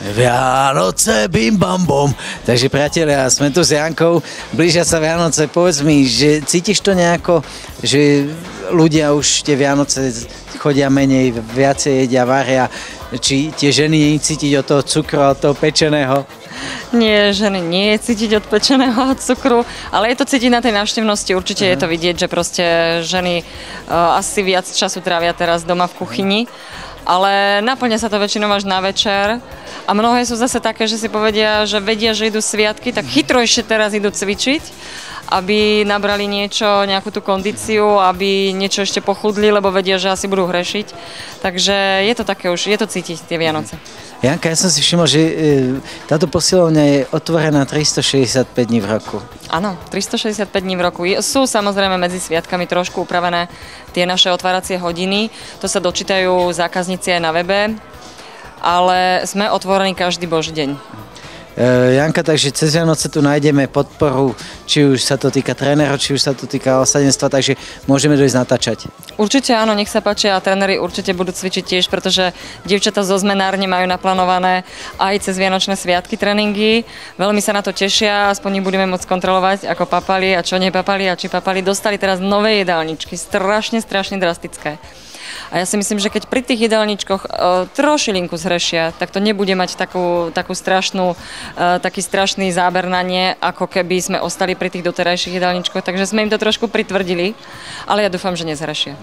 Vianoce, bim bam bom. Takže priatelia, sme tu s Jankou, blížia sa Vianoce. Povedz mi, že cítiš to nejako, že ľudia už tie Vianoce chodia menej, viacej jedia, varia, či tie ženy cítiť od toho cukru, od toho pečeného? Nie, ženy nie je cítiť od pečeného cukru, ale je to cítiť na tej návštevnosti. Určite je to vidieť, že proste ženy asi viac času trávia teraz doma v kuchyni, ale naplňa sa to väčšinou až na večer. A mnohé sú zase také, že si povedia, že vedia, že idú sviatky, tak chytro ešte teraz idú cvičiť, aby nabrali niečo, nejakú tú kondíciu, aby niečo ešte pochudli, lebo vedia, že asi budú hrešiť. Takže je to také už, je to cítiť tie Vianoce. Janka, ja som si všimol, že táto posilovňa je otvorená 365 dní v roku. Áno, 365 dní v roku. Sú samozrejme medzi sviatkami trošku upravené tie naše otváracie hodiny. To sa dočítajú zákazníci aj na webe, ale sme otvorení každý boží deň. Janka, takže cez Vianoce tu nájdeme podporu, či už sa to týka trénerov, či už sa to týka osadenstva, takže môžeme dojsť natáčať. Určite áno, nech sa páči a tréneri určite budú cvičiť tiež, pretože dievčatá zo zmenárne majú naplánované aj cez Vianočné sviatky tréningy. Veľmi sa na to tešia, aspoň ich budeme môcť kontrolovať, ako papali a čo nepapali a či papali. Dostali teraz nové jedálničky, strašne drastické. A ja si myslím, že keď pri tých jedálničkoch trošilinku zhrešia, tak to nebude mať taký strašný záber na ne, ako keby sme ostali pri tých doterajších jedálničkoch. Takže sme im to trošku pritvrdili, ale ja dúfam, že nezhrešia.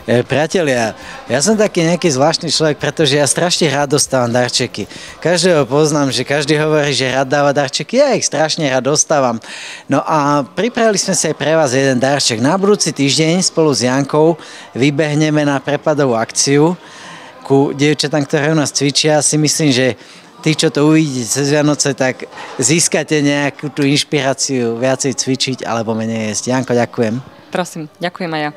Priatelia, ja som taký nejaký zvláštny človek, pretože ja strašne rád dostávam darčeky. Každého poznám, že každý hovorí, že rád dáva darčeky, ja ich strašne rád dostávam. No a pripravili sme si aj pre vás jeden darček. Na budúci týždeň spolu s Jankou vybehneme na prepadovú akciu ku dievčatám, ktoré u nás cvičia. Si myslím, že tí, čo to uvidíte cez Vianoce, tak získate nejakú tú inšpiráciu viacej cvičiť alebo menej jesť. Janko, ďakujem. Prosím, ďakujem aj ja.